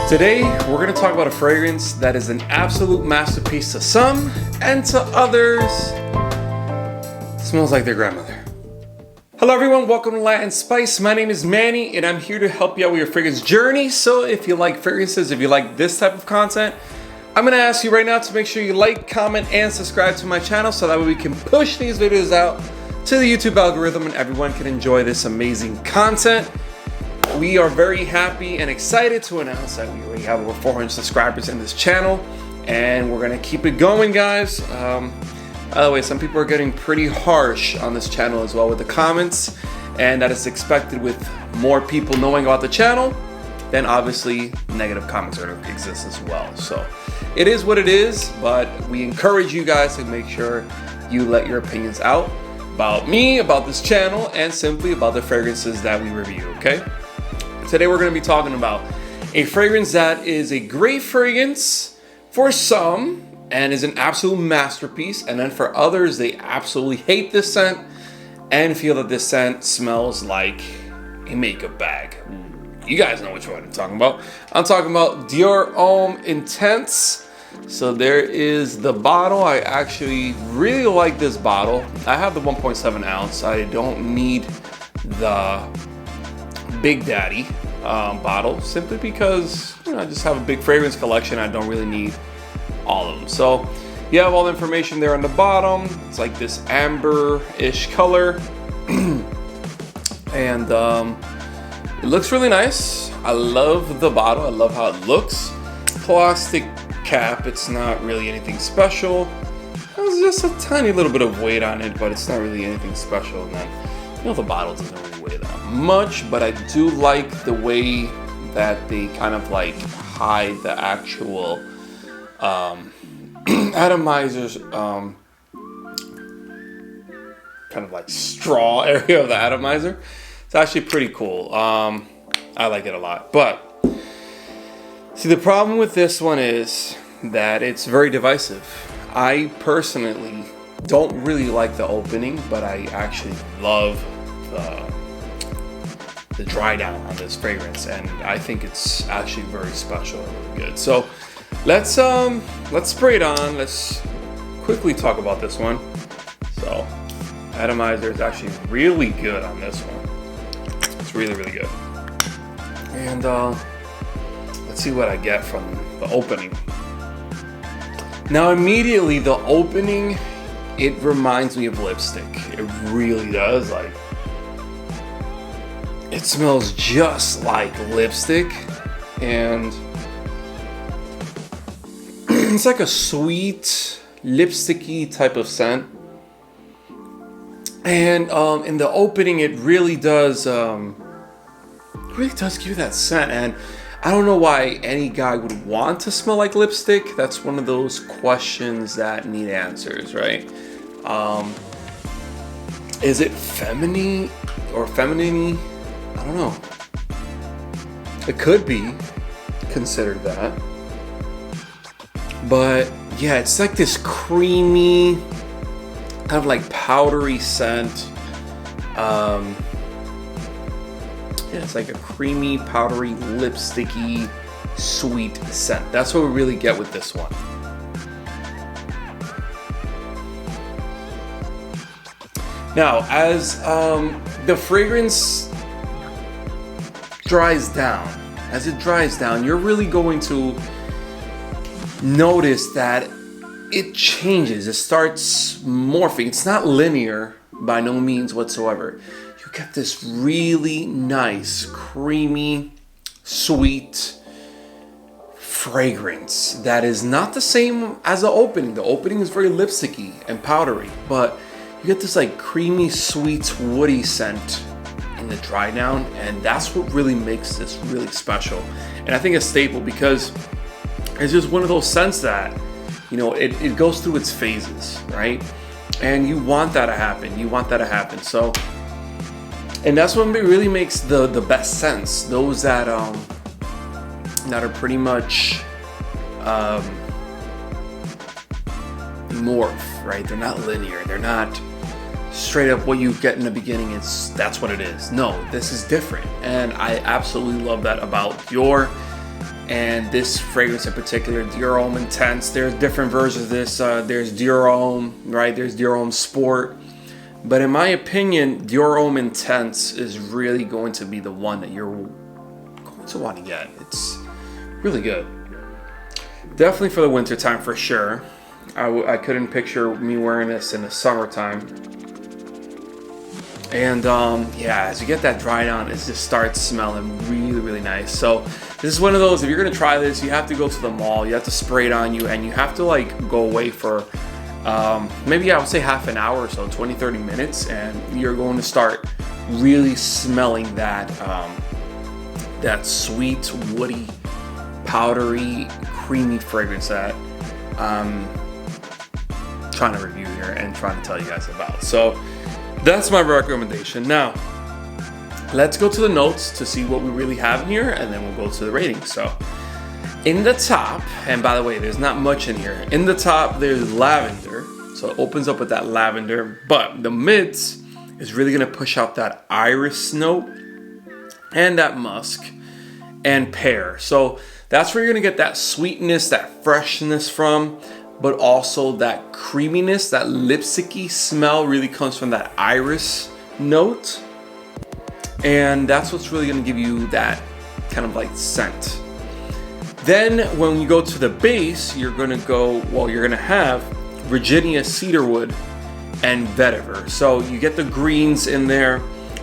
Today, we're going to talk about a fragrance that is an absolute masterpiece to some, and to others, smells like their grandmother. Hello everyone, welcome to Latin Spice. My name is Manny, and I'm here to help you out with your fragrance journey. So if you like fragrances, if you like this type of content, I'm going to ask you right now to make sure you like, comment, and subscribe to my channel so that way we can push these videos out to the YouTube algorithm and everyone can enjoy this amazing content. We are very happy and excited to announce that we already have over 400 subscribers in this channel, and we're gonna keep it going, guys. By the way, some people are getting pretty harsh on this channel as well with the comments, and that is expected with more people knowing about the channel. Then obviously negative comments are gonna exist as well. So it is what it is, but we encourage you guys to make sure you let your opinions out about me, about this channel, and simply about the fragrances that we review, okay? Today we're going to be talking about a fragrance that is a great fragrance for some and is an absolute masterpiece, and then for others they absolutely hate this scent and feel that this scent smells like a makeup bag. You guys know which one I'm talking about. I'm talking about Dior Homme Intense. So there is the bottle. I actually really like this bottle. I have the 1.7 ounce. I don't need the Big Daddy bottle, simply because I just have a big fragrance collection. I don't really need all of them. So you have all the information there on the bottom. It's like this amber-ish color, and it looks really nice. I love the bottle. I love how it looks. Plastic cap. It's not really anything special. There's just a tiny little bit of weight on it, but it's not really anything special. And then, the bottle doesn't really weigh that much, but I do like the way that they kind of like hide the actual atomizers, kind of like straw area of the atomizer. It's actually pretty cool. I like it a lot. But see, the problem with this one is that it's very divisive. I personally don't really like the opening, but I actually love the dry down on this fragrance, and I think it's actually very special and really good. So let's spray it on. Let's quickly talk about this one. So atomizer is actually really good on this one. It's really good. And let's see what I get from the opening. Now immediately the opening, it reminds me of lipstick. It really does. Like, it smells just like lipstick, and it's like a sweet lipsticky type of scent. And in the opening, it really does give you that scent. And I don't know why any guy would want to smell like lipstick. That's one of those questions that need answers, right? Is it feminine or feminine? I don't know. It could be considered that. But yeah, it's like this creamy, kind of like powdery scent. Yeah, it's like a creamy, powdery, lipsticky, sweet scent. That's what we really get with this one. Now, as the fragrance dries down, you're really going to notice that it changes. It starts morphing. It's not linear by no means whatsoever. You get this really nice, creamy, sweet fragrance that is not the same as the opening. The opening is very lipsticky and powdery, but you get this like creamy, sweet, woody scent in the dry down, and that's what really makes this really special. And I think a staple, because it's just one of those scents that, it goes through its phases, right? And you want that to happen. So, and that's what really makes the best scents. Those that are pretty much morph, right? They're not linear. They're not straight up what you get in the beginning. That's what it is. No, this is different, and I absolutely love that about Dior. And this fragrance in particular, Dior Homme Intense. There's different versions of this. There's Dior Homme, right? There's Dior Homme Sport. But in my opinion, Dior Homme Intense is really going to be the one that you're going to want to get. It's really good. Definitely for the winter time for sure. I couldn't picture me wearing this in the summertime. And yeah, as you get that dried on, it just starts smelling really, really nice. So this is one of those, if you're gonna try this, you have to go to the mall, you have to spray it on you, and you have to like go away for maybe I would say half an hour or so, 20-30 minutes, and you're going to start really smelling that that sweet, woody, powdery, creamy fragrance that I'm trying to review here and trying to tell you guys about. So that's my recommendation. Now, let's go to the notes to see what we really have in here, and then we'll go to the rating. So, in the top, and by the way, there's not much in here. In the top, there's lavender. So it opens up with that lavender, but the mids is really gonna push out that iris note and that musk and pear. So that's where you're gonna get that sweetness, that freshness from, but also that creaminess, that lipsticky smell really comes from that iris note. And that's what's really gonna give you that kind of like scent. Then when you go to the base, you're gonna have Virginia cedarwood and vetiver. So you get the greens in there,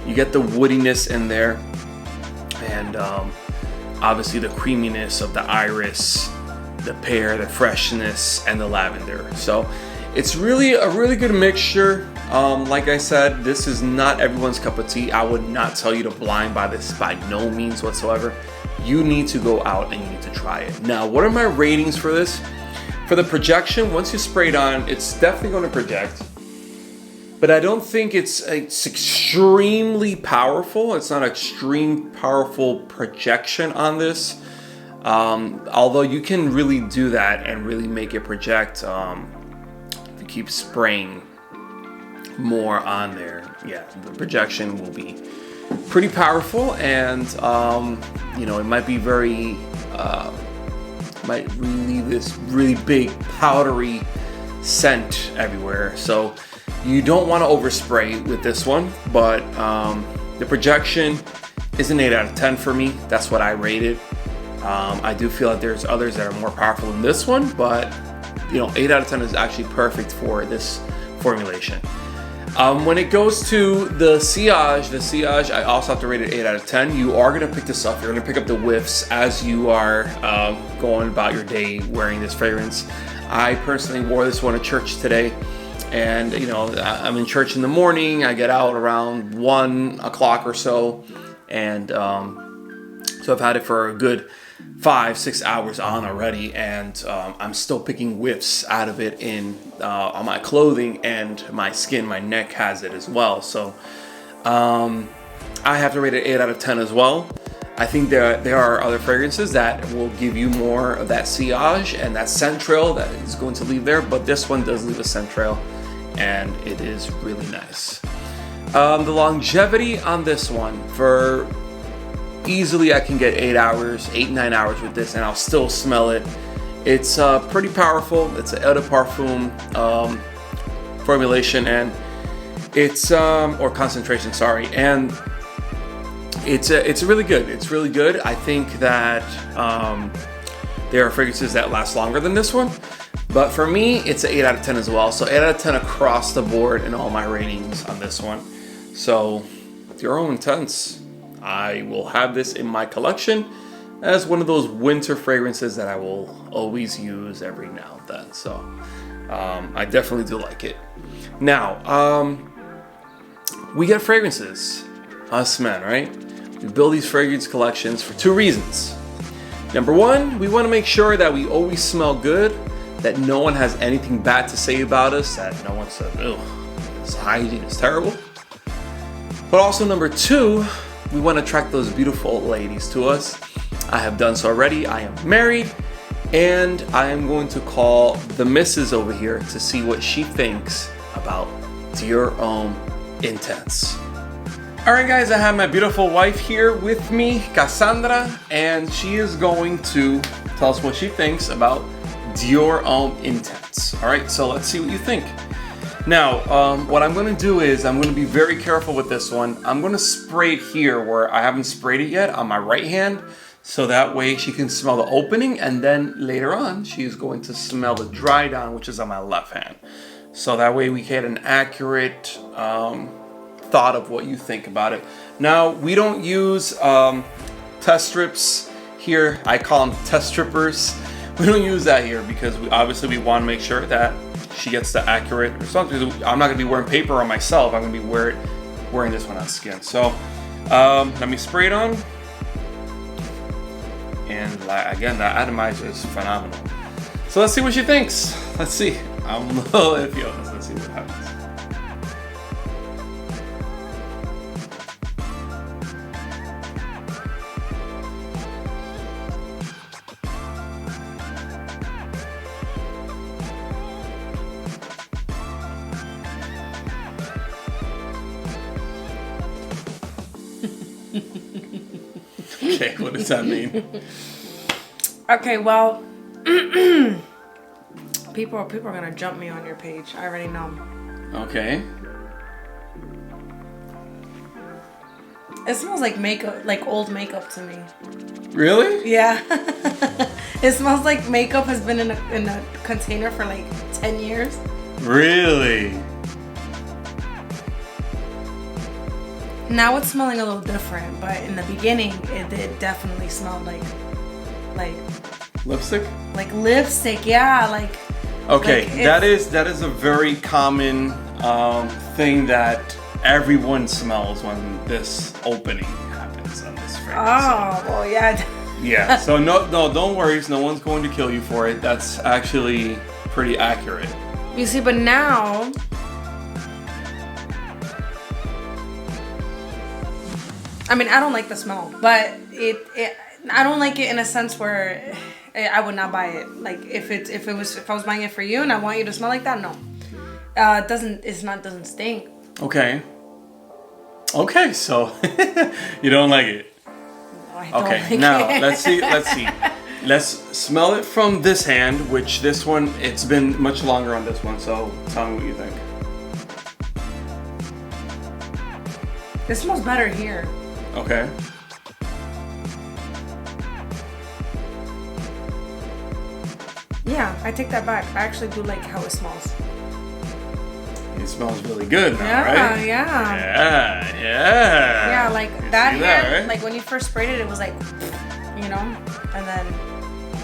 you get the woodiness in there, and obviously the creaminess of the iris, the pear, the freshness, and the lavender. So it's really a really good mixture. Like I said, this is not everyone's cup of tea. I would not tell you to blind buy this by no means whatsoever. You need to go out and you need to try it. Now, what are my ratings for this? For the projection, once you spray it on, it's definitely going to project. But I don't think it's extremely powerful. It's not an extreme powerful projection on this. Although you can really do that and really make it project if you keep spraying more on there. Yeah, the projection will be pretty powerful, and you know, it might be very might relieve this really big powdery scent everywhere. So you don't want to overspray with this one, but the projection is an 8 out of 10 for me. That's what I rated. I do feel that there's others that are more powerful than this one, but you know, 8 out of 10 is actually perfect for this formulation. When it goes to the sillage, I also have to rate it 8 out of 10. You are going to pick this up. You're going to pick up the whiffs as you are going about your day wearing this fragrance. I personally wore this one to church today. And, you know, I'm in church in the morning. I get out around 1 o'clock or so. And so I've had it for a good 5-6 hours on already, and I'm still picking whiffs out of it on my clothing, and my skin, my neck has it as well. So I have to rate it 8 out of 10 as well. I think there are other fragrances that will give you more of that sillage and that scent trail that is going to leave there, but this one does leave a scent trail, and it is really nice. The longevity on this one, for easily I can get 8-9 hours with this, and I'll still smell it. It's pretty powerful. It's an eau de parfum formulation, and it's or concentration, sorry, and it's really good. It's really good. I think that there are fragrances that last longer than this one, but for me, it's an 8 out of 10 as well. So 8 out of 10 across the board in all my ratings on this one. So Dior Homme Intense, I will have this in my collection as one of those winter fragrances that I will always use every now and then. So I definitely do like it. Now, we get fragrances, us men, right? We build these fragrance collections for 2 reasons. Number 1, we want to make sure that we always smell good, that no one has anything bad to say about us, that no one said, "Ugh, this hygiene is terrible." But also number 2, we want to attract those beautiful ladies to us. I have done so already. I am married, and I am going to call the missus over here to see what she thinks about Dior Homme Intense. Alright guys, I have my beautiful wife here with me, Cassandra, and she is going to tell us what she thinks about Dior Homme Intense. Alright, so let's see what you think. Now, what I'm going to do is I'm going to be very careful with this one. I'm going to spray it here where I haven't sprayed it yet on my right hand, so that way she can smell the opening, and then later on she's going to smell the dry down, which is on my left hand. So that way we get an accurate thought of what you think about it. Now, we don't use test strips here. I call them test strippers. We don't use that here because we want to make sure that she gets the accurate result. I'm not going to be wearing paper on myself. I'm going to be wearing this one on skin. So let me spray it on. And again, the atomizer is phenomenal. So let's see what she thinks. Let's see. I'm a little iffy on this. Let's see what happens. Okay, what does that mean? Okay, well, people are gonna jump me on your page. I already know. Okay. It smells like makeup, like old makeup to me. Really? Yeah. It smells like makeup has been in a container for like 10 years. Really? Now it's smelling a little different, but in the beginning, it definitely smelled like lipstick. Like lipstick, yeah, like. Okay, like that is a very common thing that everyone smells when this opening happens on this fragrance. Oh, well, yeah. Yeah. So no, don't worry. No one's going to kill you for it. That's actually pretty accurate. You see, but now. I mean, I don't like the smell, but I don't like it in a sense where I would not buy it. Like if I was buying it for you and I want you to smell like that, no. It doesn't stink. Okay. Okay, so you don't like it. No, I don't like now it. let's see. Let's smell it from this hand, which this one, it's been much longer on this one, so tell me what you think. It smells better here. Okay. Yeah, I take that back. I actually do like how it smells. It smells really good now, Yeah, right? yeah. Yeah. Yeah, like that that, hand, right? like when you first sprayed it, it was like, you know, and then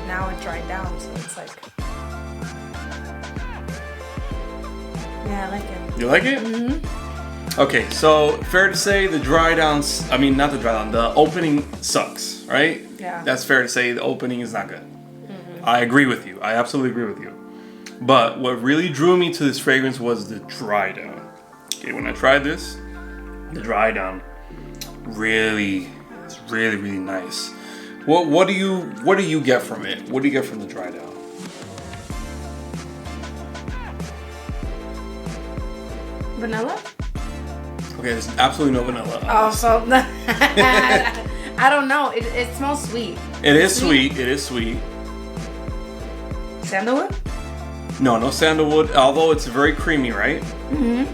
now it dried down, so it's like, yeah, I like it. You like it? Mm-hmm. Okay, so fair to say the dry downs, I mean, not the dry down, the opening sucks, right? Yeah. That's fair to say the opening is not good. Mm-hmm. I agree with you. I absolutely agree with you. But what really drew me to this fragrance was the dry down. Okay, when I tried this, the dry down it's really, really nice. What do you get from it? What do you get from the dry down? Vanilla? Okay, there's absolutely no vanilla. Oh, so I don't know. It smells sweet. It is sweet. It is sweet. Sandalwood? No sandalwood. Although it's very creamy, right? Mm-hmm.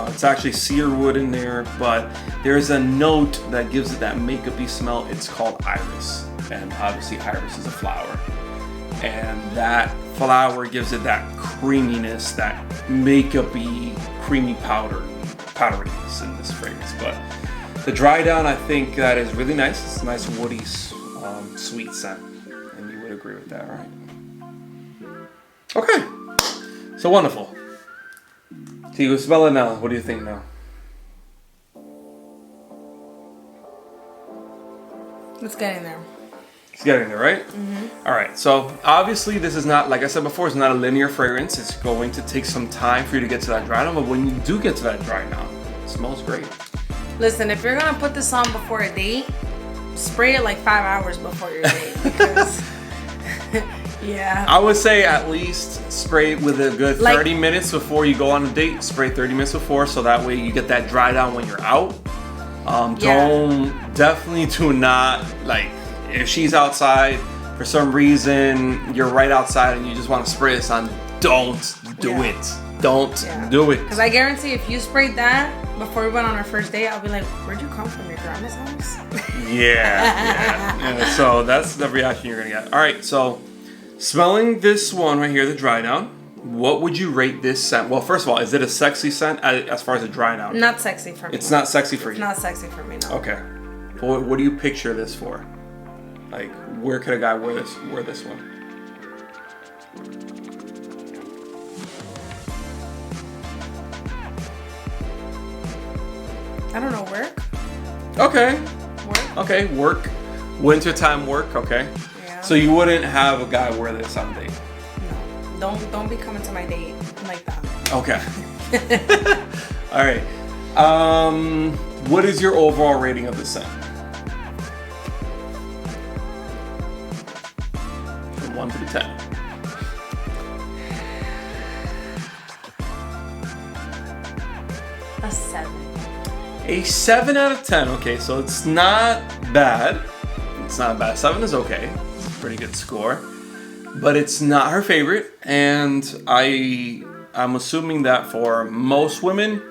It's actually cedar wood in there, but there's a note that gives it that makeup-y smell. It's called iris, and obviously iris is a flower, and that flower gives it that creaminess, that makeup-y, creamy powderiness in this fragrance. But the dry down, I think that is really nice. It's a nice woody, sweet scent, and you would agree with that, right? Okay, so wonderful. So you smell it now. What do you think now? It's getting there. It's getting there, right? Mm-hmm. All right. So obviously this is not, like I said before, it's not a linear fragrance. It's going to take some time for you to get to that dry down. But when you do get to that dry down, it smells great. Listen, if you're gonna put this on before a date, spray it like 5 hours before your date because yeah. I would say at least spray it with a good 30 minutes before you go on a date. Spray 30 minutes before, so that way you get that dry down when you're out. Definitely do not, like, if she's outside for some reason, you're right outside and you just want to spray this on, don't do it. Don't do it. Because I guarantee if you sprayed that before we went on our first date, I'll be like, where'd you come from, your grandma's house? Yeah. So that's the reaction you're going to get. All right, so smelling this one right here, the dry down, what would you rate this scent? Well, first of all, is it a sexy scent as far as a dry down? Not sexy for me. It's not sexy for you? It's not sexy for me, no. Okay. What do you picture this for? Like, where could a guy wear this one? I don't know, work? Okay. Work? Okay, work. Wintertime work, okay. Yeah. So you wouldn't have a guy wear this on a date? No. Don't be coming to my date like that. Okay. All right. What is your overall rating of the scent? From 1 to 10. A 7. A 7 out of 10. Okay, so it's not bad. It's not bad. 7 is okay. It's a pretty good score. But it's not her favorite, and I'm assuming that for most women,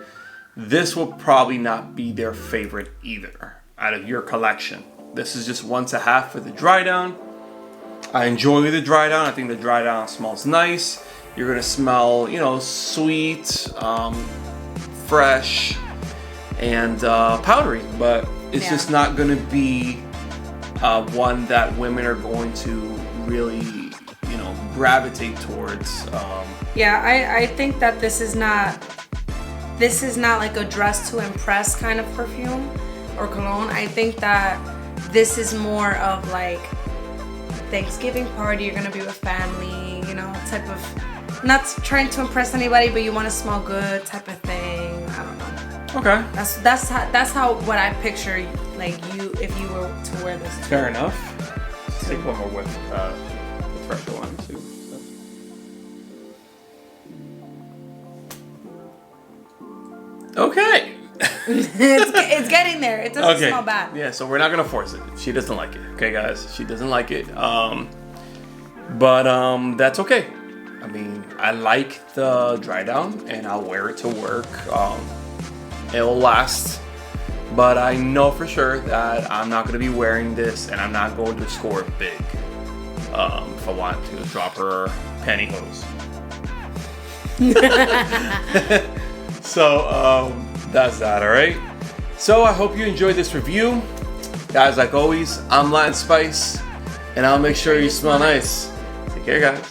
this will probably not be their favorite either out of your collection. This is just 1.5 for the dry down. I enjoy the dry down. I think the dry down smells nice. You're gonna smell, sweet, fresh, and powdery, but it's just not gonna be one that women are going to really, gravitate towards. I think that this is not like a dress to impress kind of perfume or cologne. I think that this is more of like Thanksgiving party, you're gonna be with family, type of, not trying to impress anybody, but you want to smell good type of thing. I don't know. Okay. That's how what I picture, like, you, if you were to wear this too. Fair enough. Let's take one more with fresher one too. Okay. it's getting there. It doesn't smell bad. Yeah, so we're not gonna force it. She doesn't like it. Okay, guys, she doesn't like it. But that's okay. I mean, I like the dry down, and I'll wear it to work. It'll last, but I know for sure that I'm not gonna be wearing this, and I'm not going to score big. If I want to drop her pantyhose. So that's that, all right? So I hope you enjoyed this review. Guys, like always, I'm Latin Spice, and I'll make sure you smell nice. Take care, guys.